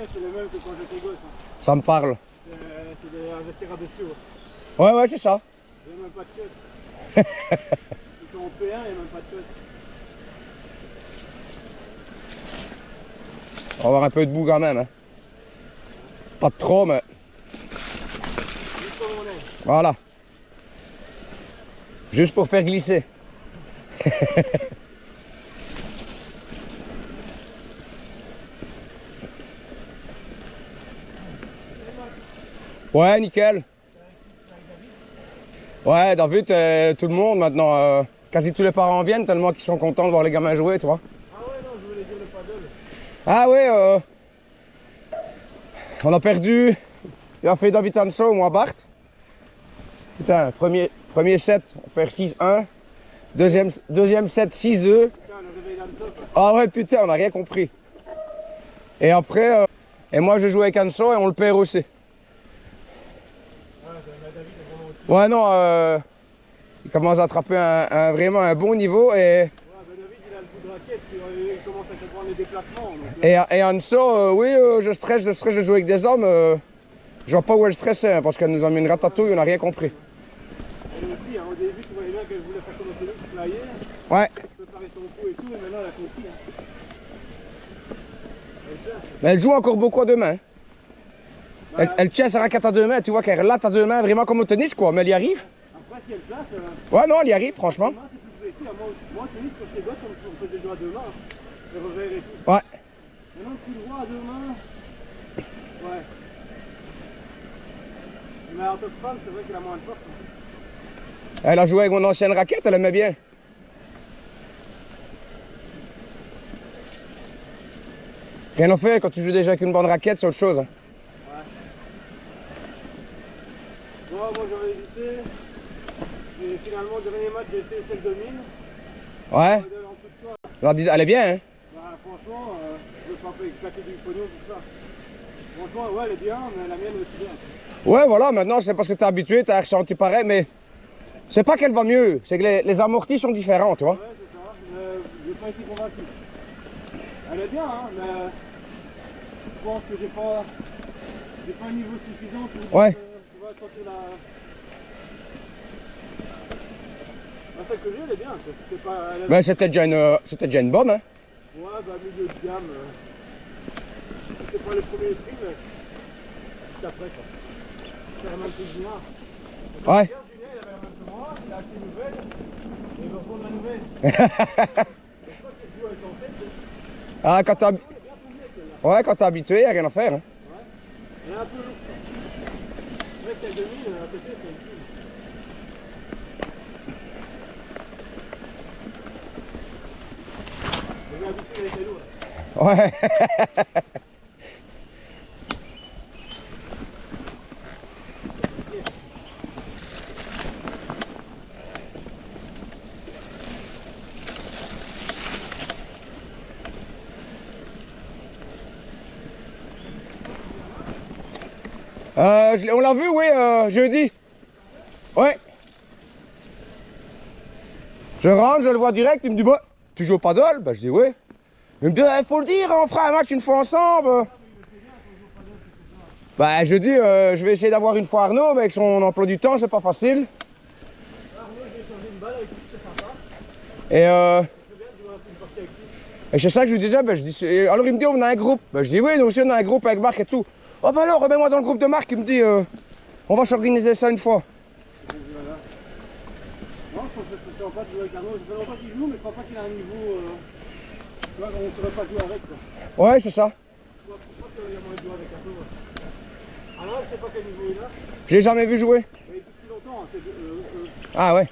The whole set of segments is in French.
raquettes, c'est les mêmes que quand j'étais gosse. Hein. Ça me parle. C'est des vestiaires à bestiaux. Ouais, ouais, c'est ça. Il n'y a même pas de chiottes. Ils sont en P1, il n'y a même pas de chiottes. On va avoir un peu de boue quand même. Hein. Pas de trop, mais... Juste comme on est. Voilà. Juste pour faire glisser. Ouais, nickel. Ouais, David, tout le monde maintenant, quasi tous les parents viennent tellement qu'ils sont contents de voir les gamins jouer, tu vois. Ah ouais, non, je voulais dire le paddle. Ah ouais, on a perdu. Il a fait David Hanso, moi Bart. Putain, premier set, on perd 6-1. Deuxième set, 6-2. Putain, le réveil d'Anso. Ah ouais, putain, on n'a rien compris. Et après, et moi je joue avec Hanso et on le perd aussi. Ouais, non, il commence à attraper vraiment un bon niveau et... Ouais, ben David, il a le coup de raquette, il commence à comprendre les déplacements. Donc, Et Hanso, oui, je stresse de jouer avec des hommes. Je vois pas où elle stressait, hein, parce qu'elle nous a mis une ratatouille, on n'a rien compris. elle aussi, hein, au début, tu voyais bien qu'elle voulait faire comme au télé, flyer, Ouais, préparer son coup et tout, et maintenant elle a compris. Hein. mais elle joue encore beaucoup à deux mains. Elle tient sa raquette à deux mains, tu vois qu'elle relate à deux mains, vraiment comme au tennis, quoi, mais elle y arrive. Après, si elle place, Ouais, non, elle y arrive, franchement. deux mains, c'est plus précis. Hein. Moi, au tennis, quand j'étais gosse, on faisait jouer à deux mains. Hein. Les revers et tout. Ouais. Maintenant, le coup droit à deux mains, ouais. Mais en tant que femme, c'est vrai qu'elle a moins de force. Hein. Elle a joué avec mon ancienne raquette, elle aimait bien. Rien à faire, quand tu joues déjà avec une bonne raquette, c'est autre chose. Hein. Ouais. Moi, j'avais hésité. Et finalement, le dernier match, j'ai essayé celle de mine. Ouais. En dessous de toi. Elle est bien, hein. Bah, franchement, je veux pas claquer du pognon, tout ça. Franchement, ouais, elle est bien, mais la mienne aussi bien. Ouais, voilà, maintenant, c'est parce que t'es habitué, t'as ressenti pareil, mais c'est pas qu'elle va mieux, c'est que les amortis sont différents, tu vois. Ouais, c'est ça. Mais j'ai pas été convaincu. Elle est bien, hein, mais je pense que j'ai pas un niveau suffisant pour Ouais. tu vois, sortir la... celle que j'ai, elle est bien. C'est pas... Elle est... Mais c'était déjà une bonne, hein. Ouais, bah milieu de gamme. C'est pas le premier prix, mais juste après, quoi. C'est la même que Julien. Ouais. Regarde, Julien, il avait la même que moi, il a acheté une nouvelle, et il veut reprendre la nouvelle. Je crois qu'il joue avec son tête. Ah, quand t'as... Ouais, quand t'es habitué, y a rien à faire, hein. Ouais. Elle est un peu lourde. C'est vrai qu'elle domine, à côté, c'est une fille. Je vais habituer avec les lourds. Ouais. On l'a vu, oui, jeudi. Ouais. Je rentre, je le vois direct, il me dit, bah, tu joues au paddle? Bah, je dis, oui. Il me dit, il faut le dire, on fera un match une fois ensemble. Bah, je dis, je vais essayer d'avoir une fois Arnaud, mais avec son emploi du temps, c'est pas facile. Arnaud, je vais échanger une balle avec lui, c'est sympa. Et C'est bien de jouer une partie avec lui. Et c'est ça que je lui disais, ben, je dis, alors il me dit on a un groupe. Ben, je dis oui, nous aussi on a un groupe avec Marc et tout. Oh ben alors, remets-moi dans le groupe de Marc, il me dit on va s'organiser ça une fois. Voilà. Non, je pense que c'est sympa de jouer avec Arnaud. Ça fait longtemps qu'il joue, mais je crois pas qu'il a un niveau. Tu vois, on ne saurait pas jouer avec. Quoi. Ouais, c'est ça. Je crois qu'il y a moyen de jouer avec Arnaud. Alors là, je sais pas quel niveau il a. Je l'ai jamais vu jouer. Mais il joue depuis longtemps. Hein, Ah ouais.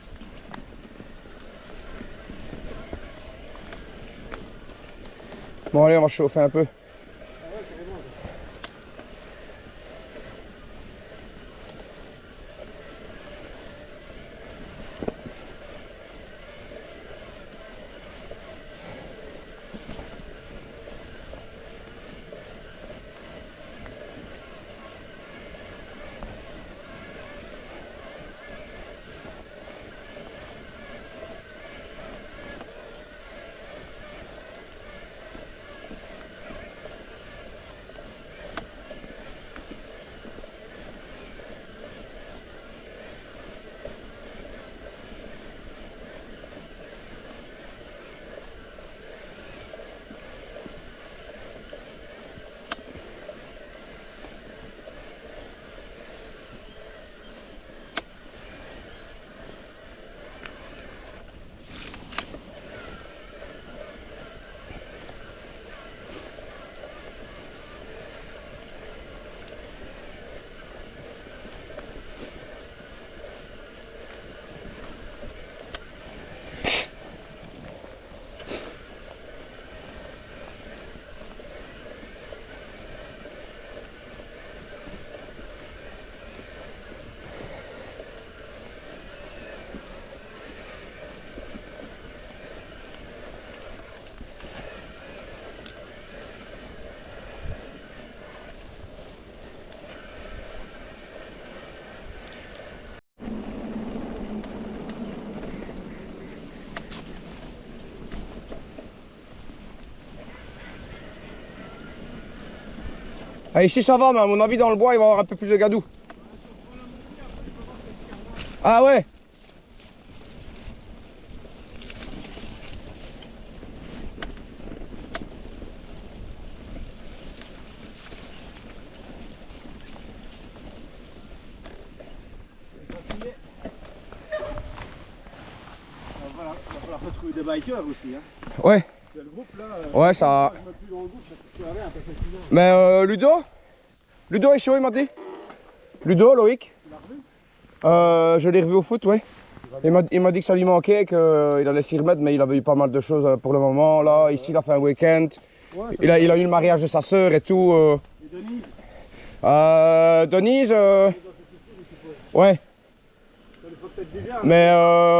Bon allez, on va chauffer un peu. Ah, ici ça va, mais à mon avis dans le bois il va y avoir un peu plus de gadou. Ah ouais. Voilà, il va falloir retrouver des bikers aussi. Hein. Ouais. Le groupe là. Ouais, ça. Je me plus dans le groupe parce que tu as rien, t'as fait plus Mais Ludo est chaud, il m'a dit. Ludo, Loïc. Tu l'as revu? Je l'ai revu au foot, ouais. Il m'a dit que ça lui manquait, qu'il allait s'y remettre, mais il avait eu pas mal de choses pour le moment. Là, ici, il a fait un week-end. Ouais, Il a eu le mariage de sa sœur et tout. Et Denise? Denise, ouais. Ça lui fera peut-être du bien. Mais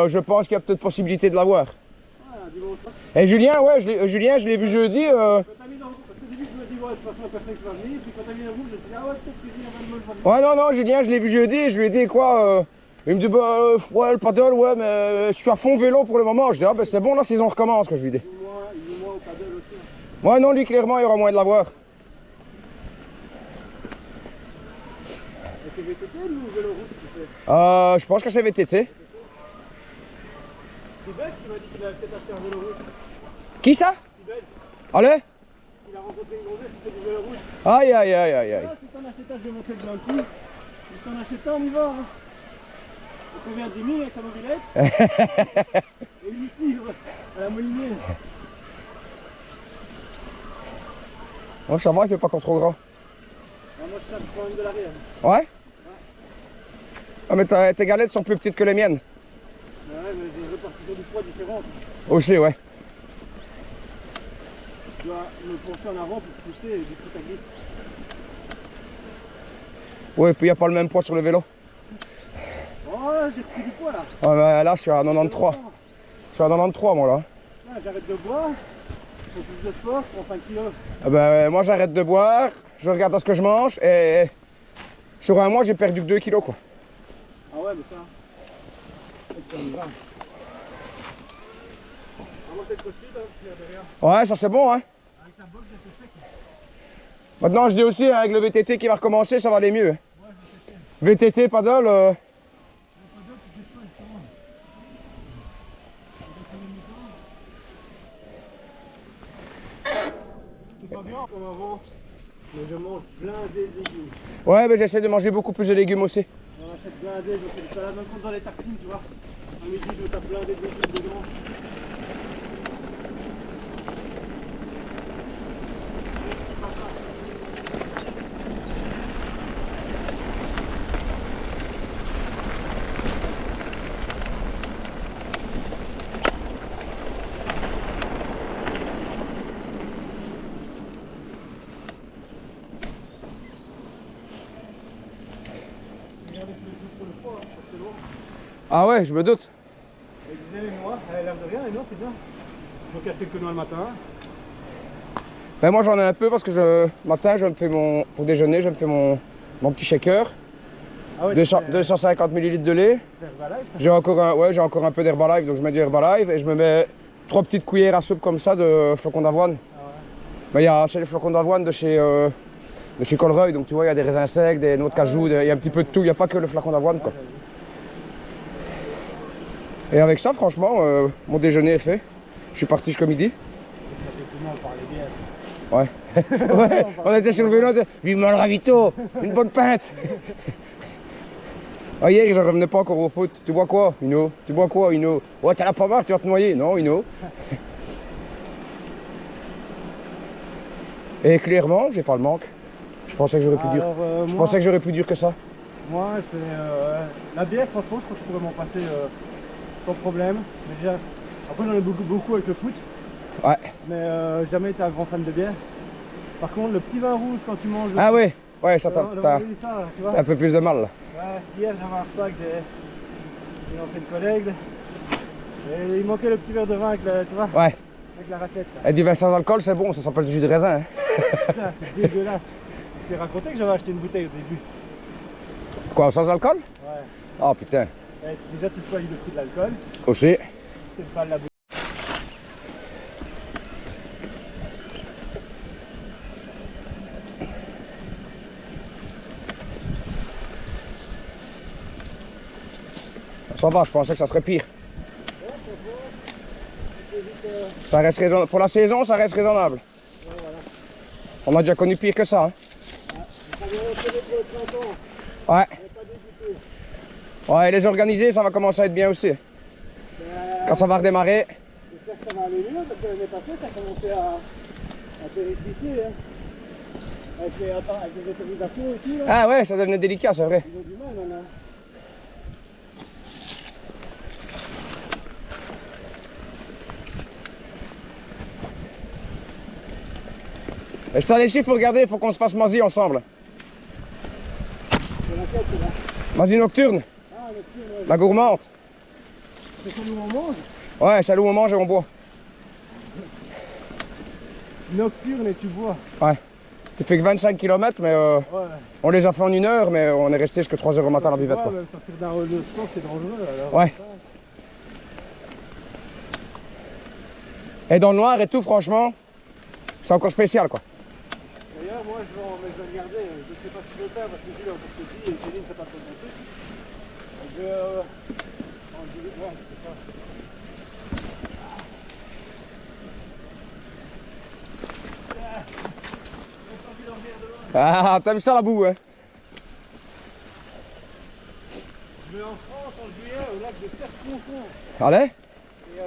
je pense qu'il y a peut-être possibilité de l'avoir. Ouais, un dimanche. Et Julien, ouais, Julien, je l'ai vu jeudi. Quand t'as mis dans le groupe, parce qu'au début je me dis, ouais, de toute façon, la personne qui va venir. Puis quand t'as mis dans le groupe, je me suis dit, ah ouais, peut-être que Julien va me le voir. Ouais, non, Julien, je l'ai vu jeudi et je lui ai dit quoi il me dit, bah, ouais, le paddle, ouais, mais je suis à fond vélo pour le moment. Je dis, ah, ben c'est bon, la saison recommence, que je lui dis. Il joue moins au paddle aussi. Ouais, non, lui, clairement, il y aura moyen de l'avoir. Et c'est VTT ou vélo route tu fais? Je pense que c'est VTT. C'est Belge qui m'a dit qu'il avait peut-être acheté un vélo route. Qui ça? C'est Belge. Allez. Il a rencontré une grossesse qui fait du vélo route. Aïe, aïe, aïe, aïe, aïe. Ah, si t'en achètes un, je vais monter le blanc. Si t'en achètes un, on y va. Hein. Donc on vient de Jimmy avec sa mobilette. Et il tire à la molinée. Moi, ça va, il fait pas encore trop grand. Ah, moi je cherche quand même de l'arrière. Ouais? Ah, mais tes galettes sont plus petites que les miennes. Ouais, mais j'ai une répartition du poids différente. Aussi, ouais. Je dois me pencher en avant pour pousser et du coup ça glisse. Ouais, puis il n'y a pas le même poids sur le vélo. Oh, j'ai repris du poids là. Ouais, mais là, je suis à 93. Je suis à 93, moi, là. Ouais, j'arrête de boire. Je fais plus de sport, je prends 5 kilos. Ah ben, moi, j'arrête de boire, je regarde à ce que je mange et sur un mois, j'ai perdu que 2 kilos, quoi. Ah ouais, mais ça. C'est comme ça. Ah, moi, c'est le crossfit, hein, il y a derrière. Ouais, ça c'est bon, hein. Avec la boxe, j'étais sec. Maintenant, je dis aussi, hein, avec le VTT qui va recommencer, ça va aller mieux. Ouais, je vais tester. VTT, paddle, Le paddle, tu fais pas, justement. C'est pas bien comme avant, mais je mange blindé de légumes. ouais, mais j'essaie de manger beaucoup plus de légumes aussi. On achète blindé, je fais des salades, même quand dans les tartines, tu vois. À midi, je me tape blindé de légumes dedans. Regardez pour le froid, hein, parce que l'eau. Ah ouais, je me doute. Et je disais les noix, elle a l'air de rien, les noix c'est bien. Je me casse quelques noix le matin. Ben moi, j'en ai un peu parce que matin, je me fais pour déjeuner, je me fais mon petit shaker. Ah ouais, 250 ml de lait. Herbalife. J'ai encore un peu d'Herbalife, donc je mets du Herbalife et je me mets 3 petites cuillères à soupe comme ça de flocons d'avoine. Ah ouais. Mais c'est les flocons d'avoine de chez Colreuil, donc tu vois, il y a des raisins secs, des noix de cajou, il y a un petit peu de tout, il n'y a pas que le flacon d'avoine, quoi. Et avec ça, franchement, mon déjeuner est fait. Je suis parti jusqu'au midi. Effectivement, on parlait bien. Ouais. Ouais, on était sur le vélo, vivement le ravito, une bonne pinte. Ah, hier, je revenais pas encore au foot. Tu bois quoi, Ino? Tu bois quoi, Ino? Ouais, t'en as pas marre, tu vas te noyer. Non, Ino. Et clairement, j'ai pas le manque. Je pensais que j'aurais pu dire. Je pensais que j'aurais pu dire que ça. Moi, c'est la bière, franchement, je pense que je pourrais m'en passer sans problème. Déjà, après, j'en ai beaucoup avec le foot. Ouais. Mais jamais été un grand fan de bière. Par contre, le petit vin rouge quand tu manges. Ah ouais, ouais, ça t'as tu vois. un peu plus de mal là. Ouais, hier j'avais un repas avec une ancienne collègue. Et il manquait le petit verre de vin avec la, tu vois, Ouais. avec la raclette. Là. Et du vin sans alcool, c'est bon, ça s'appelle du jus de raisin. Hein. Putain, c'est dégueulasse. Je t'ai raconté que j'avais acheté une bouteille au début. Quoi, sans alcool? Ouais. Ah putain. Et déjà tu choisis le prix de l'alcool. Aussi. C'est pas de la bouteille. Ça va, je pensais que ça serait pire. Ouais, ça va. C'est vite, Ça reste raisonnable. Pour la saison, ça reste raisonnable. ouais, voilà. On a déjà connu pire que ça. Hein. Ça vient rentrer pour le printemps. Ouais. On n'est pas dégoûté. Ouais, les organisés, ça va commencer à être bien aussi. Quand ça va redémarrer. J'espère que ça va aller mieux parce que l'année passée, ça a commencé à périfier. Hein. Avec les autorisations aussi. Là. Ah ouais, ça devenait délicat, c'est vrai. Ils ont du mal maintenant. Et cette année-ci, il faut regarder, il faut qu'on se fasse Mazie ensemble. C'est laquelle, c'est là? Mazie nocturne, Ah, le petit, ouais. la gourmande. C'est celui où on mange? Ouais, celle où on mange et on boit. Nocturne et tu bois. Ouais. Tu fais que 25 km, mais Ouais. on les a fait en 1 heure, mais on est resté jusqu'à 3 h au matin à la buvette. Ouais, Quoi. même sortir d'un rôle de sport, c'est dangereux. Alors, Ouais. Et dans le noir et tout, franchement, c'est encore spécial quoi. D'ailleurs, moi, je vais regarder. Je sais pas si je le faire parce que Gilles est encore petit et Céline, c'est pas trop mon truc. Je vais. Ouais, c'est ça. Ah, t'aimes ça la boue, hein? Je vais en France en juillet au lac de Serre-Confond. Allez? Et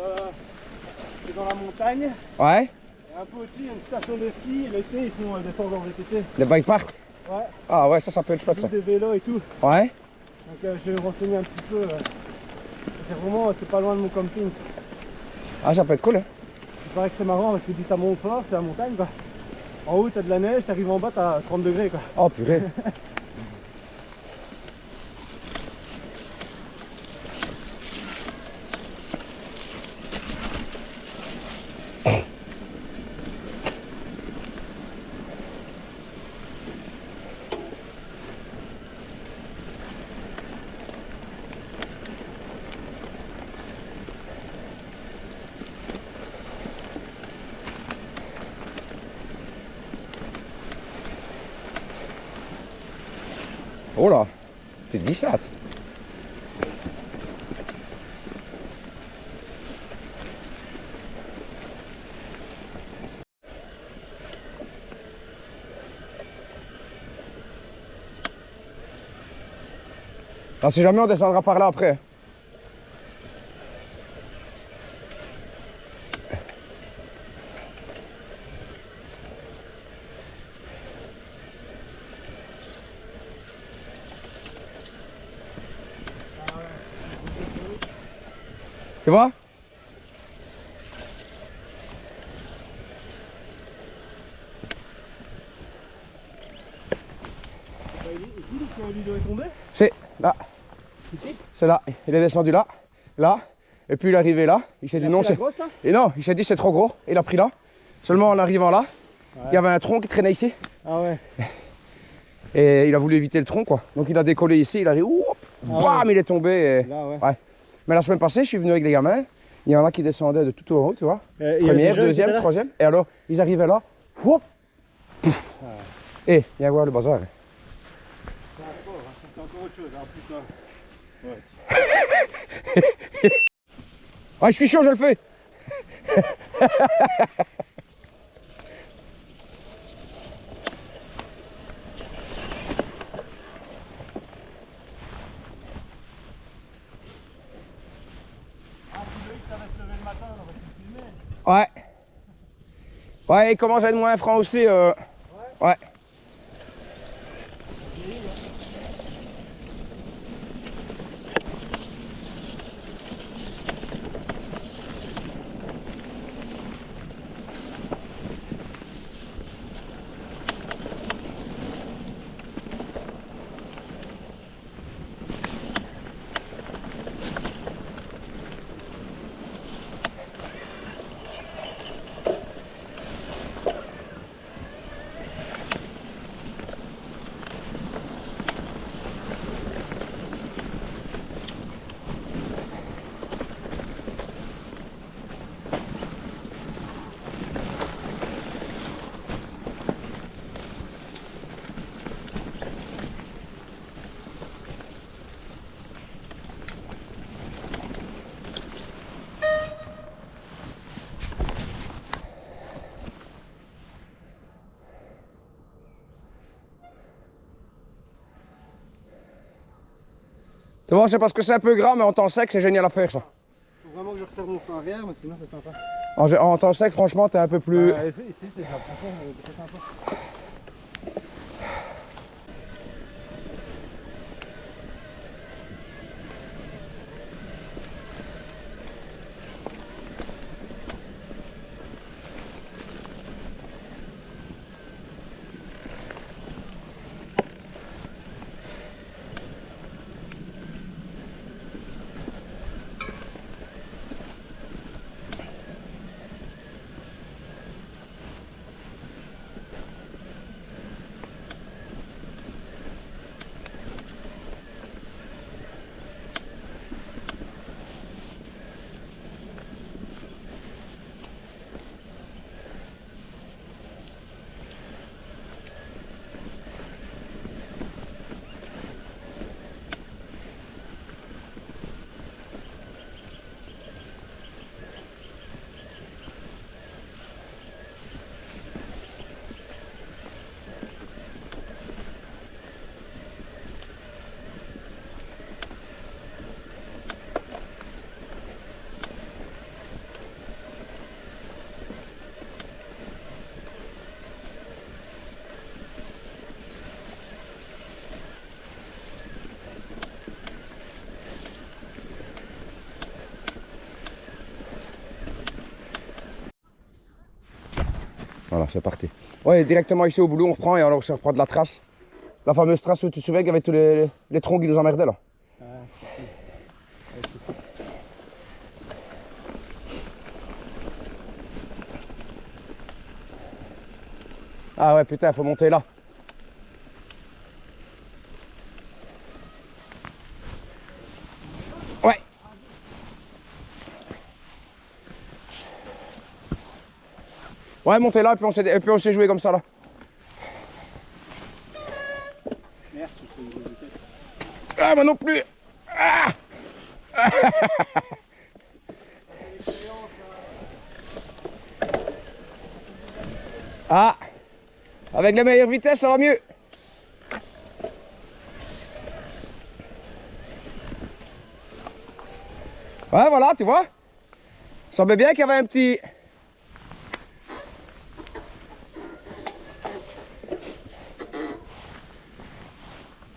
c'est dans la montagne. Ouais? Et un peu au-dessus, il y a une station de ski. L'été, ils font des sorties en VTT. Les bike park? Ouais. Ah ouais, ça peut être chouette ça. Des vélos et tout. Ouais? Donc je vais me renseigner un petit peu. C'est vraiment, c'est pas loin de mon camping. Ah, ça peut être cool, hein? Il paraît que c'est marrant parce que tu ça monte fort, c'est la montagne quoi. En haut t'as de la neige, t'arrives en bas t'as 30 degrés quoi. Oh purée. Oh là, petite glissade. Non, si jamais on descendra par là après. Tu vois? Ludo est tombé C'est là. ici. C'est là. Il est descendu là. Là. Et puis il est arrivé là. Il s'est dit non, c'est. grosse là. Et non, il s'est dit c'est trop gros. Il a pris là. Seulement en arrivant là, il y avait un tronc qui traînait ici. Ah ouais. Et il a voulu éviter le tronc quoi. Donc il a décollé ici, il a dit oup, bam, il est tombé. Et... Là ouais. Ouais. Mais la semaine passée, je suis venu avec les gamins. Il y en a qui descendaient de tout au haut, tu vois. Il y a Première, des jeunes deuxième, qui étaient là. troisième. Et alors, ils arrivaient là. Hop, pouf. Et viens voir le bazar. C'est un sport, hein. C'est encore autre chose. Ah putain. Ouais. Ah, je suis chaud, je le fais. Ouais. Ouais, il commence à être moins franc aussi. Ouais. Tu vois, c'est parce que c'est un peu grand, mais en temps sec, c'est génial à faire ça. Faut vraiment que je resserre mon frein arrière, mais sinon c'est sympa. En temps sec, franchement, t'es un peu plus... Ici, c'est ça, franchement, c'est sympa. Voilà, c'est parti. Ouais, directement ici au boulot, on reprend et alors on reprend de la trace. La fameuse trace où tu te souviens avec tous les troncs qui nous emmerdaient là. Ah ouais, putain, faut monter là. Ouais. Ouais, montez là, et puis on s'est joué comme ça là. Merde, Ah, moi non plus. Ah. Ah, avec la meilleure vitesse, ça va mieux. Ouais, voilà, tu vois. Ça semblait bien qu'il y avait un petit...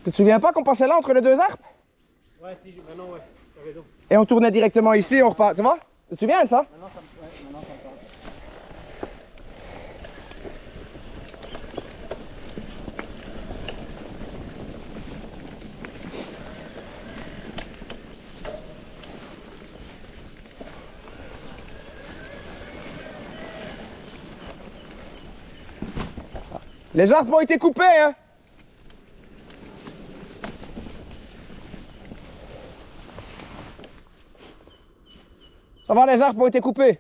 Tu te souviens pas qu'on passait là entre les deux arbres? Ouais, si, maintenant, ouais, t'as raison. Et on tournait directement ici, on repart, tu vois? Tu te souviens de ça? Maintenant, ça me parle. Les arbres ont été coupés, hein? Ça va, les arbres ont été coupés.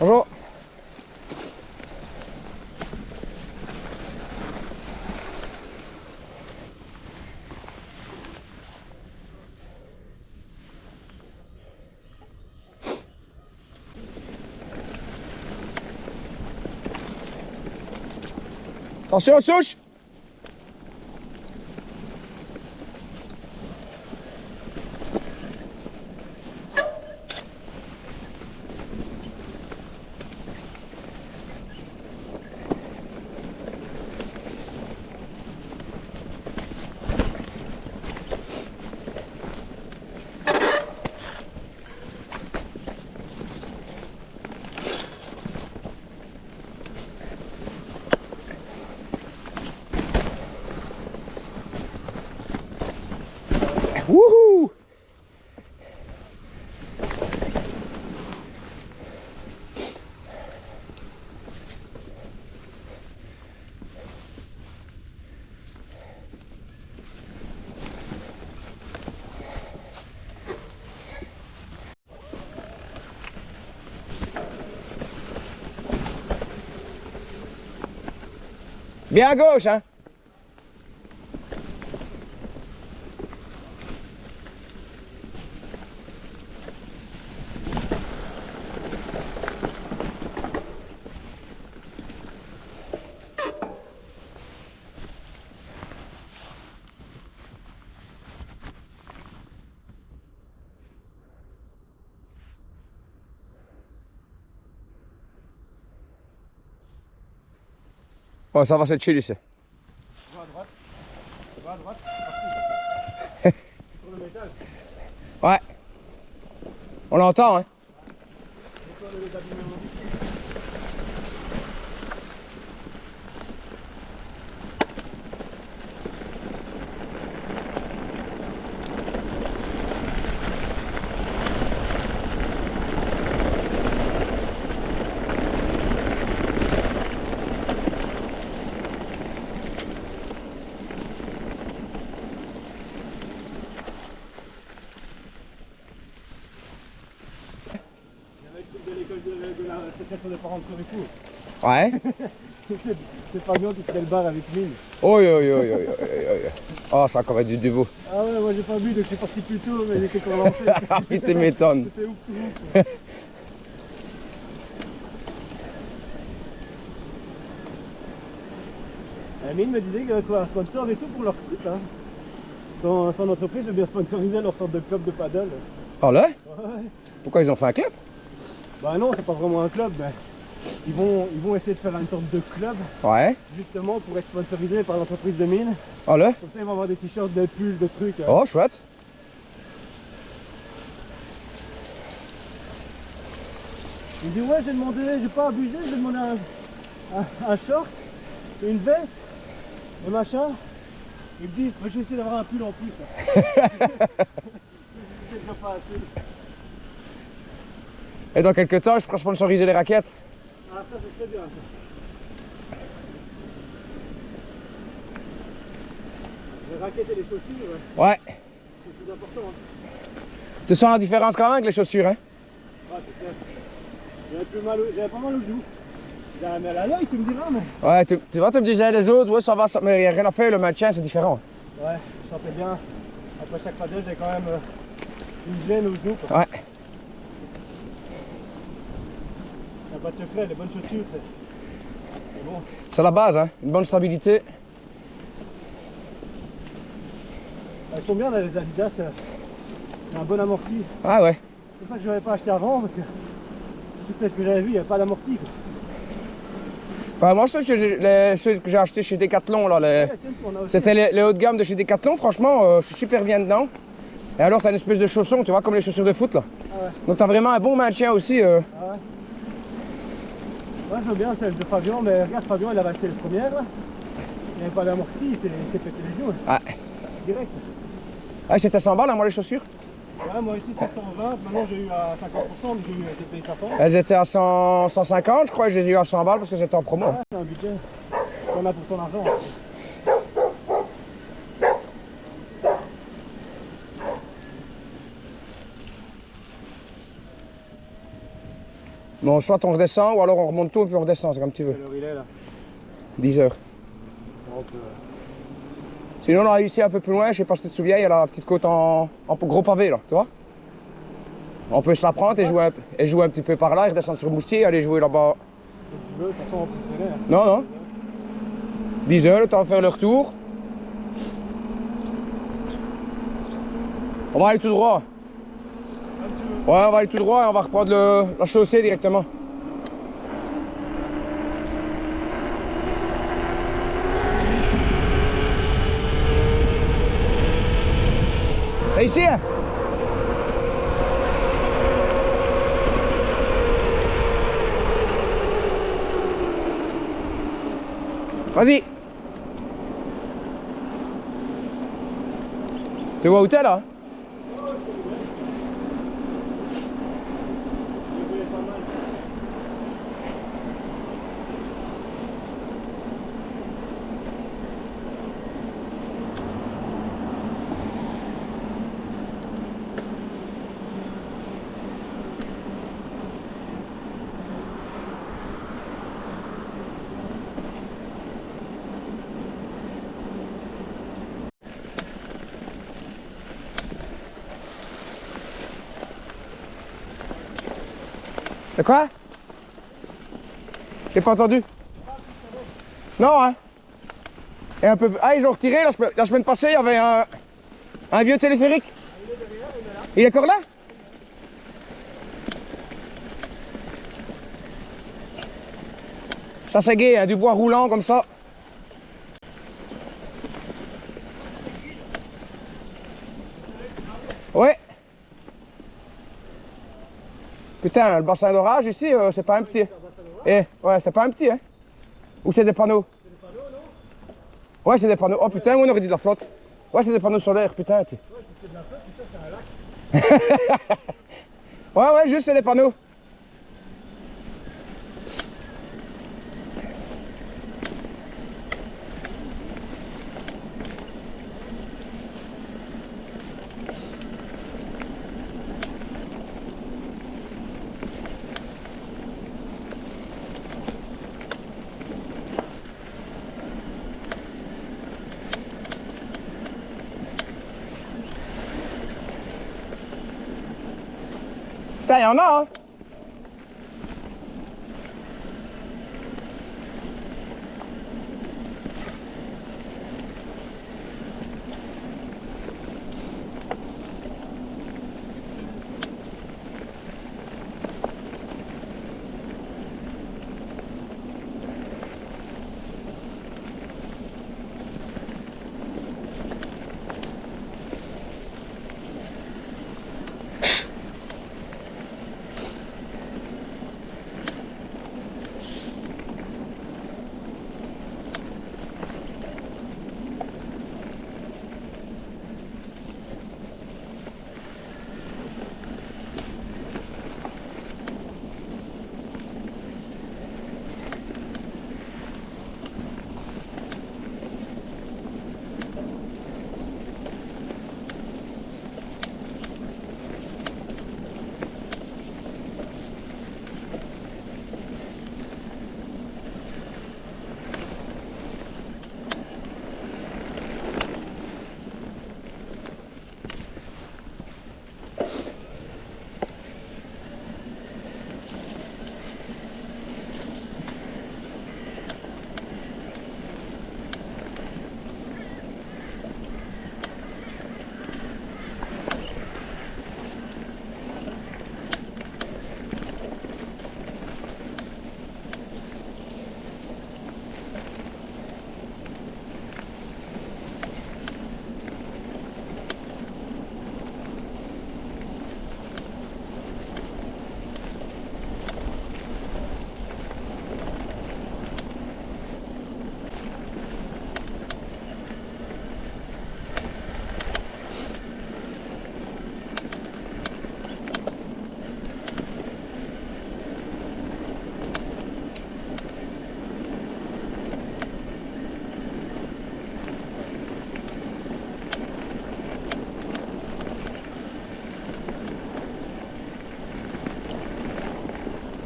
Bonjour. Attention aux souches. Wouhou! Bien à gauche, hein. Oh, ça va, c'est chill ici. Va à droite. Va à droite. C'est parti. Sur le métal. Ouais. On l'entend, hein. Sur le métal numéro 10. De l'école de l'association des parents de Corifou. Ouais. C'est Fabien qui fait le bar avec Mine. Oi, oi, oi, oi, oi, oi. Oh, ça a encore du niveau. Ah ouais, moi j'ai pas vu donc je suis parti plus tôt, mais j'étais encore lancé. Ah, tu m'étonnes. C'était ouf, ouf. Mine me disait qu'il allait trouver un sponsor et tout pour leur truc. Hein. Son entreprise veut bien sponsoriser leur sorte de club de paddle. Oh là? Ouais. Pourquoi ils ont fait un club? Bah non, c'est pas vraiment un club, mais ils vont essayer de faire une sorte de club Ouais. justement pour être sponsorisé par l'entreprise de Mine. Oh là? Comme ça ils vont avoir des t-shirts, des pulls, des trucs. Oh, chouette. Il me dit ouais, j'ai demandé, j'ai pas abusé, j'ai demandé un short, une veste, et machin. Il me dit, je vais essayer d'avoir un pull en plus. C'est déjà pas assez. Et dans quelques temps, je pourrais sponsoriser les raquettes. Ah ça, c'est très bien ça. Les raquettes et les chaussures, Ouais. c'est plus important. Hein. Tu sens la différence quand même avec les chaussures, hein? Ouais, c'est clair. J'avais pas mal au genou. J'avais mal à l'œil, tu me diras, mais... Ouais, tu vois, tu me disais les autres, ouais, ça va, mais il n'y a rien à faire, le maintien, c'est différent. Ouais, je sentais bien. Après chaque paddle, j'ai quand même une gêne au genou. Quoi. Ouais. Il n'y a pas de secret, les bonnes chaussures, c'est bon. C'est la base, hein? Une bonne stabilité. Elles sont bien, les Adidas. Il y a un bon amorti. Ah ouais. C'est pour ça que je n'avais pas acheté avant, parce que toutes celles que j'avais vues, il n'y a pas d'amorti. Ouais, moi, ceux que j'ai achetés chez Decathlon, là, c'était les hauts de gamme de chez Decathlon, franchement, je suis super bien dedans. Et alors, t'as une espèce de chausson, tu vois, comme les chaussures de foot, là. Ah ouais. Donc, t'as vraiment un bon maintien aussi. Ah ouais. Moi, je veux bien celle de Fabien, mais regarde, Fabien, il avait acheté le premier, là. Il n'y avait pas d'amorti, il s'est pété les genoux. Ouais. Direct. Ah, c'était 100 balles, hein, moi, les chaussures. Ouais, moi ici, 720. Maintenant, j'ai eu à 50%, mais j'ai payé 500. Elles étaient à 150, je crois, et je les ai eu à 100 balles parce que j'étais en promo. Ouais, c'est un budget qu'on a pour ton argent. Bon, soit on redescend, ou alors on remonte tout et puis on redescend, c'est comme tu veux. Quelle heure il est là? 10 heures. Donc, Sinon, là, ici, un peu plus loin, je sais pas si tu te souviens, il y a la petite côte en gros pavé, là, tu vois. On peut se la prendre et jouer un petit peu par là, et redescendre sur Moustier, aller jouer là-bas. si tu veux, de toute façon, on peut traîner. Hein. Non, non. 10 heures, le temps de faire le retour. On va aller tout droit. Ouais, on va aller tout droit et on va reprendre la chaussée directement. C'est ici, hein? Vas-y. Tu vois où t'es là? De quoi? J'ai pas entendu. Non, hein? Et un peu... Ah, ils ont retiré, la semaine passée, il y avait un vieux téléphérique. Il est encore là? Ça c'est gai, hein, du bois roulant comme ça. Ouais. Putain, le bassin d'orage ici, c'est pas un petit. Eh, ouais, c'est pas un petit, hein. Ou c'est des panneaux? C'est des panneaux, non? Ouais, c'est des panneaux. Oh putain, on aurait dit de la flotte. Ouais, c'est des panneaux solaires, putain. Ouais, si c'est de la flotte, putain, c'est un lac. Ouais, juste c'est des panneaux. Putain, il y en a, hein.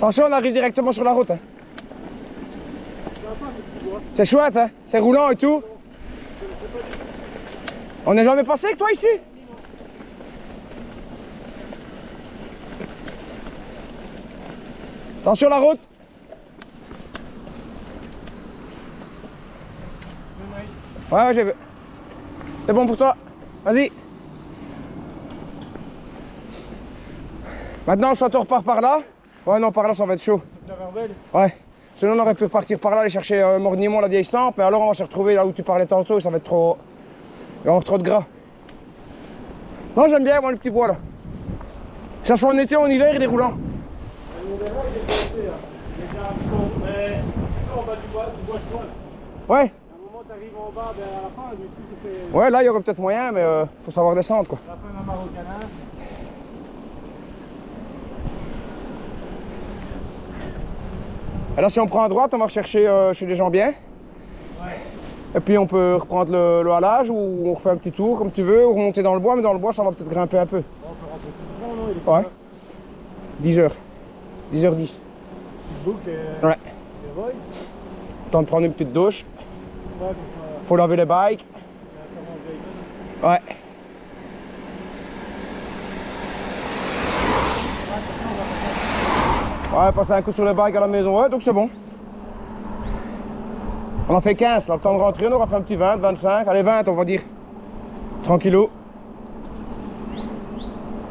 Attention, on arrive directement sur la route. Hein. C'est chouette, hein. C'est roulant et tout. On n'est jamais passé avec toi ici? Attention la route. Ouais, j'ai vu. C'est bon pour toi. Vas-y. Maintenant, soit on repart par là. Ouais, non, par là, ça va être chaud. Ouais. Sinon, on aurait pu repartir par là, aller chercher Morgnemont, la vieille sample. Mais alors, on va se retrouver là où tu parlais tantôt. Ça va être trop... Il va y avoir trop de gras. Non, j'aime bien, moi, le petit bois, là. Que ça soit en été ou en hiver, il est roulant. Ouais. À un moment, t'arrives en bas, ben, à la fin, du coup, tu fais... Ouais, là, il y aurait peut-être moyen, mais faut savoir descendre, quoi. La fin d'un marocanin. Et là, si on prend à droite, on va rechercher chez les gens bien. Ouais. Et puis, on peut reprendre le halage ou on refait un petit tour, comme tu veux, ou remonter dans le bois, mais dans le bois, ça va peut-être grimper un peu. Bon, on peut rentrer tout le monde, non? Ouais. 10h. 10h10. Ouais. Temps de prendre une petite douche. Faut laver les bikes. Ouais. Ouais, passer un coup sur le bike à la maison, ouais, donc c'est bon. On en fait 15, là, le temps de rentrer, on aura fait un petit 20, 25, allez 20 on va dire. Tranquillou.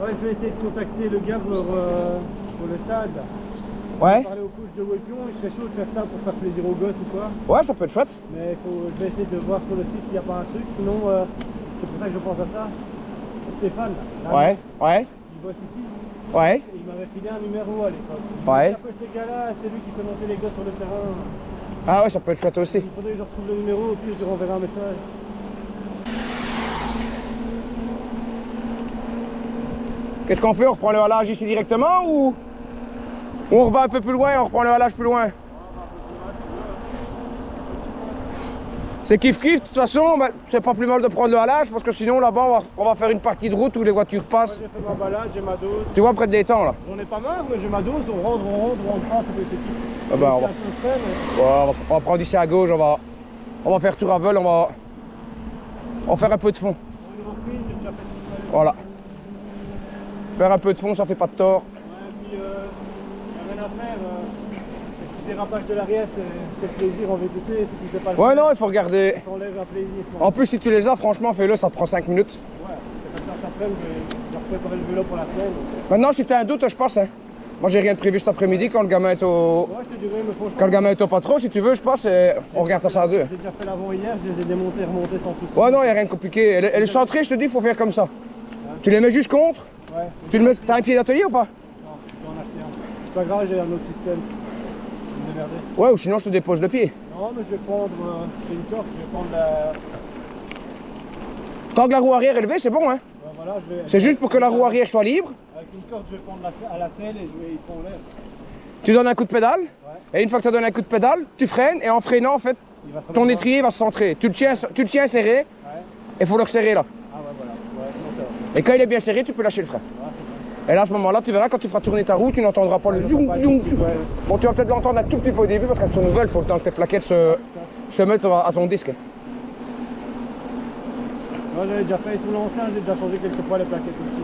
Ouais, je vais essayer de contacter le gars pour le stade. Là. Ouais. Je vais parler au coach de Wepion, il serait chaud de faire ça pour faire plaisir aux gosses ou quoi. Ouais, ça peut être chouette. Mais je vais essayer de voir sur le site s'il n'y a pas un truc, sinon c'est pour ça que je pense à ça. Stéphane, là, Ouais, ouais, il bosse ici, ouais. et il m'avait filé un numéro à l'époque. Ouais. Après ces gars-là, c'est lui qui fait monter les gosses sur le terrain. Ah ouais, ça peut être chouette aussi. Il faudrait que je retrouve le numéro, au pire je lui renverrai un message. Qu'est-ce qu'on fait? On reprend le halage ici directement ou on va un peu plus loin et on reprend le halage plus loin? C'est kiff-kiff, de toute façon, bah, c'est pas plus mal de prendre le halage parce que sinon là-bas on va faire une partie de route où les voitures passent. Moi j'ai fait ma balade, j'ai ma dose. Tu vois, près de l'étang là. J'en ai pas marre, mais j'ai ma dose, on rentre pas, c'est kiff. Ah bah, on va prendre ici à gauche, on va faire tour à vol, on va faire un peu de fond. Voilà. Faire un peu de fond, ça fait pas de tort. Ouais, puis y a rien à faire. Le dérapage de l'arrière, c'est le plaisir en VTT, si tu sais pas le Ouais, faire, non, il faut regarder. t'enlèves un plaisir. En plus, si tu les as, franchement, fais-le, ça prend 5 minutes. Ouais, c'est ça cet après-midi, je vais préparer le vélo pour la semaine. Maintenant, si tu as un doute, je passe. Hein. Moi, j'ai rien de prévu cet après-midi quand le gamin est au. Ouais, je te dirais, mais franchement. Quand le gamin est au patron, si tu veux, je passe et on regarde ça à deux. J'ai déjà fait l'avant hier, je les ai démontés, remontés sans souci. Ouais, non, il n'y a rien de compliqué. Et les centrés, je te dis, il faut faire comme ça. Tu les mets juste contre. Ouais. Tu le mets. T'as un pied d'atelier ou pas? Non, je dois en acheter un. C'est pas grave, j'ai un autre système. Je vais me démerder. Ouais, ou sinon, je te dépose le pied. Non, mais je vais prendre. J'ai une torque, je vais prendre la. Tant que la roue arrière est levée, c'est bon, hein. Ouais, voilà, je vais. C'est juste pour que la roue arrière soit libre. Avec une corde, je vais prendre à la selle et ils font l'air. Tu donnes un coup de pédale. Ouais. Et une fois que tu as donné un coup de pédale, tu freines et en freinant, en fait, Il va se ton remettre étrier va se centrer. Tu le tiens serré Ouais. et il faut le resserrer là. Ah ouais, voilà. Ouais, moteur. Et quand il est bien serré, tu peux lâcher le frein. Ouais, c'est bon. Et là, à ce moment-là, tu verras, quand tu feras tourner ta roue, tu n'entendras pas le zoom, zoom, zoom. Ouais. Bon, tu vas peut-être l'entendre un tout petit peu au début parce qu'elles sont nouvelles, il faut le temps que tes plaquettes se mettent à ton disque. Moi, j'avais déjà fait sous l'ancien, j'ai déjà changé quelques fois les plaquettes aussi.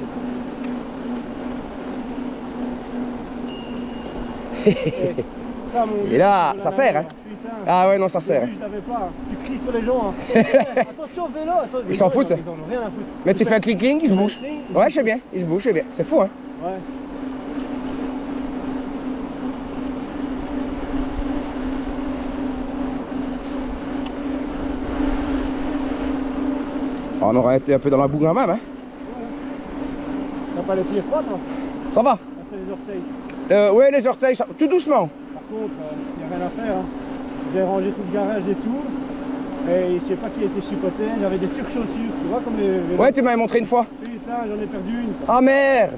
Ça, mon Et là, Dieu, ça sert, hein. Putain. Ah ouais, non, ça Au sert. début, je l'avais pas. Tu cries sur les gens. Hein. Attention au vélo. Attends, Ils s'en foutent. Ils en ont rien à foutre. Mais tu fais un clic-cling, il se bouge. Ouais, je sais bien, il se bouge, c'est bien. C'est fou, hein. Ouais. On aurait été un peu dans la boue quand même, hein. T'as pas les pieds froids, toi? Ça va. Ça, c'est les orteils. Ouais, les orteils, tout doucement. Par contre, il n'y a rien à faire. Hein. J'ai rangé tout le garage et tout. Et je sais pas qui était chipoté. J'avais des surchaussures, tu vois, comme les vélos. Ouais, tu m'avais montré une fois. Putain, j'en ai perdu une. Ah merde.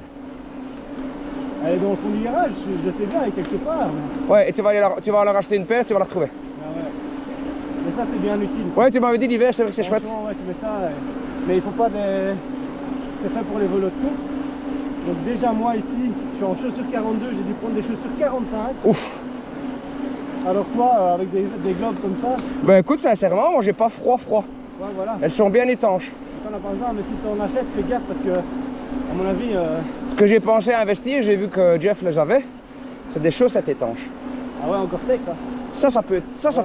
Elle est dans le fond du garage, je sais bien, elle est quelque part. Mais... Ouais, et tu vas aller en racheter une paire, tu vas la retrouver. Ah ouais. Mais ça, c'est bien utile. Ouais, tu m'avais dit l'hiver, c'est vrai que c'est chouette. Franchement, ouais, tu mets ça. Mais il faut pas des. C'est fait pour les vélos de course. Donc déjà moi ici, je suis en chaussures 42, j'ai dû prendre des chaussures 45. Ouf. Alors toi, avec des globes comme ça, Ben écoute, sincèrement, moi j'ai pas froid. ouais voilà. Elles sont bien étanches. T'en as pas besoin, mais si t'en achètes, fais gaffe parce que, à mon avis, Ce que j'ai pensé à investir, j'ai vu que Jeff les avait, c'est des chaussettes étanches. ah ouais, encore tech ça, Ça peut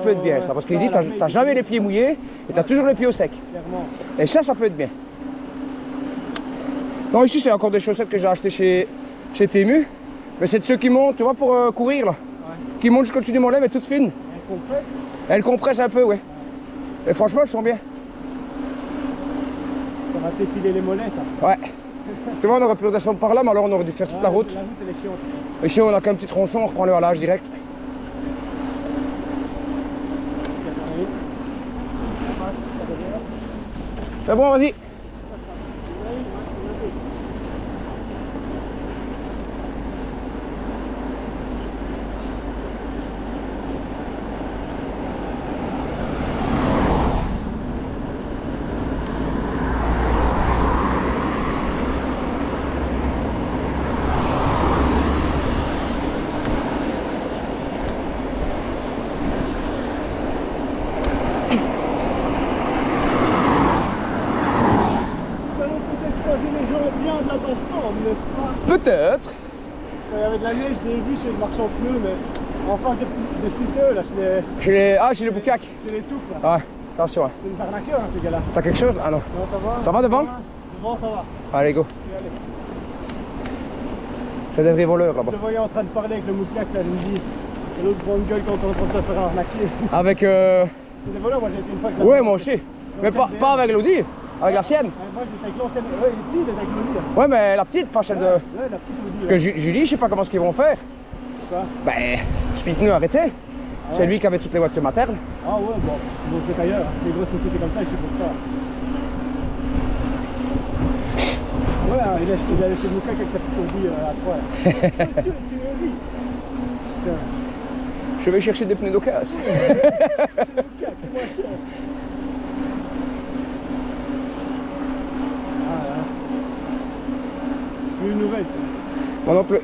être bien, ouais. ça, parce qu'il Ça, dit, à la t'as jamais les pieds mouillés et t'as toujours les pieds au sec. clairement. Et ça peut être bien. Non, ici, c'est encore des chaussettes que j'ai achetées chez Temu. Mais c'est de ceux qui montent, tu vois, pour courir, là. Ouais. Qui montent jusqu'au-dessus du mollet, mais toutes fines. Elle compresse. Elles compressent un peu, ouais. Et franchement, elles sont bien. Ça va t'épiler les mollets, ça. Ouais. Tu vois, on aurait pu redescendre par là, mais alors on aurait dû faire toute la route. La route, elle est chiante. Ici, on a qu'un petit tronçon, on reprend le halage direct. C'est bon, vas-y. Nous allons peut-être croiser les gens bien de là-bas ensemble, n'est-ce pas? Peut-être. il y avait de la neige, je l'ai vu chez le marchand de pneus, mais en face des splitters, là, Chez les boucaques. chez les toupes, là. Ouais, attention. Ouais. C'est des arnaqueurs, hein, ces gars-là. T'as quelque chose? Ah non. Non, ça va? Ça va devant? Devant, ça va. Allez, go. Et allez. C'est des vrais voleurs là-bas. Je le voyais en train de parler avec le mouclac, là, je me dis, et l'autre grande gueule quand on est en train de se faire arnaquer. Avec. C'est des voleurs, moi j'ai été une fois avec la Ouais, moi aussi. Mais pas avec l'Audi, avec la sienne. Moi j'étais avec l'ancienne. Ouais, il est petit, il est avec l'Audi. Hein. Ouais, mais la petite, pas celle de. Ouais, la petite Audi. Parce que Julie, je sais pas comment ce qu'ils vont faire. Quoi? Ben, Spitneux arrêté. C'est lui qui avait toutes les voitures maternes. Ah ouais, bon, ils vont peut-être ailleurs. Hein. Les grosses sociétés comme ça, je sais pas. Ouais, hein, il est allé chez le mouclac avec sa petite Audi à 3. Monsieur, tu me dis. Putain. Je vais chercher des pneus d'occasion. C'est le mouclac, c'est moins cher. Ah là. J'ai eu une nouvelle. Moi non plus.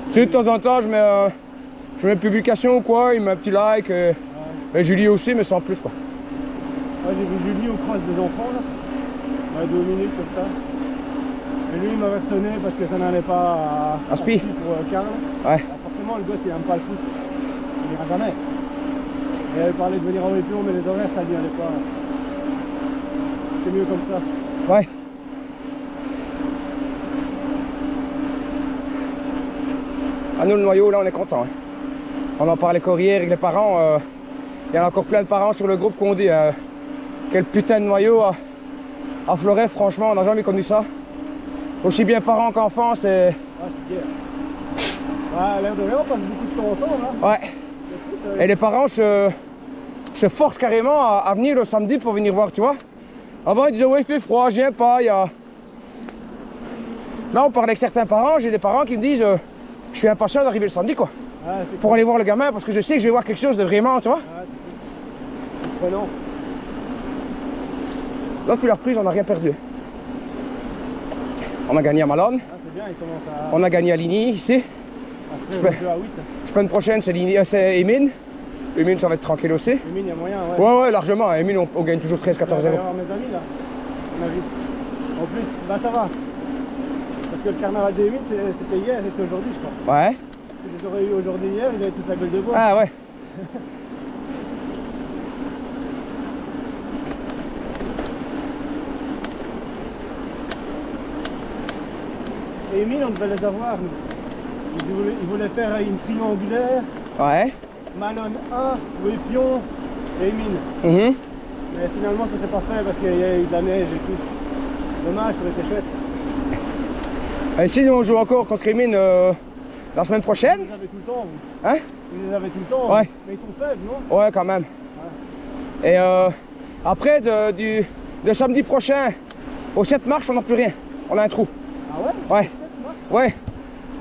Tu sais, de temps en temps, je mets une publication ou quoi, il met un petit like. Et Julie aussi, mais sans plus quoi. Ouais, j'ai vu Julie au cross des enfants là. Ouais, 2 minutes comme ça. Et lui il m'avait sonné parce que ça n'allait pas à Spi pour Karl. Ouais. Alors forcément le gosse il aime pas le foot. Il ira jamais. Et elle parlait de venir en vélo mais les horaires ça lui allait pas. C'est mieux comme ça. Ouais. À nous le noyau là on est content. Hein. On en parlait qu'hier avec les parents. Il y en a encore plein de parents sur le groupe qui ont dit quel putain de noyau à Florey, franchement on n'a jamais connu ça. Aussi bien parents qu'enfants, c'est. Ouais, c'est bien. Ouais, à l'air de rien, on passe beaucoup de temps ensemble. Hein. Ouais. Et les parents se forcent carrément à venir le samedi pour venir voir, tu vois. Avant ils disaient ouais il fait froid, je viens pas, il y a. Là on parlait avec certains parents, j'ai des parents qui me disent je suis impatient d'arriver le samedi quoi. Ouais, pour cool. aller voir le gamin parce que je sais que je vais voir quelque chose de vraiment, tu vois. Ouais, c'est cool. Prenant. Là depuis la reprise on n'a rien perdu. On a gagné à Malone. Ah, c'est bien, il commence à. On a gagné à Ligny ici. À se faire 2 à 8. Semaine prochaine c'est Emine. Emine ça va être tranquille aussi. Emine, il y a moyen, ouais. Ouais largement. Emine on gagne toujours 13-14 Je vais euros. aller voir mes amis là. On a vu. En plus, bah ça va. Parce que le carnaval des 8 c'était hier et c'est aujourd'hui je crois. Ouais. Si je les aurais eu aujourd'hui hier, ils avaient tous la gueule de bois. Ah ouais. Et Emile, on devait les avoir. Ils voulaient faire une triangulaire, Ouais. Malone 1, Wépion et Emile. Mhm. Mais finalement, ça s'est pas fait parce qu'il y a eu de la neige et tout. Dommage, ça aurait été chouette. Et si nous on joue encore contre Emine la semaine Ils prochaine. les avaient tout le temps, vous. Hein? Ils les avaient tout le temps. Ouais. Mais ils sont faibles, non? Ouais quand même. Ouais. Et après de samedi prochain au 7 mars on n'a plus rien. On a un trou. Ah ouais? Ouais. 7 mars? Ouais.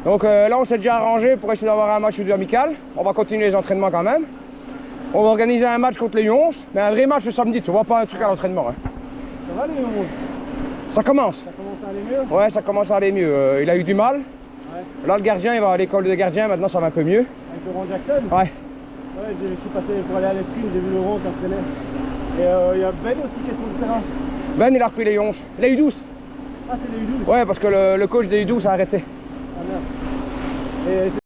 Donc là on s'est déjà arrangé pour essayer d'avoir un match ou deux amical. On va continuer les entraînements quand même. On va organiser un match contre les 11, mais un vrai match le samedi, tu vois, pas un truc à l'entraînement. Hein. Ça va les 11? Ça commence. Ça commence à aller mieux? Ouais, ça commence à aller mieux. Il a eu du mal. Ouais. Là le gardien il va à l'école de gardien, maintenant ça va un peu mieux. Avec Laurent Jackson? Ouais. Ouais, je suis passé pour aller à l'escrime, j'ai vu Laurent qui entraînait. Et il y a Ben aussi qui est sur le terrain. Ben il a repris les 11. Il a eu 12. Ah, c'est les U12? Ouais, parce que le coach des U12 a arrêté. Ah merde. Et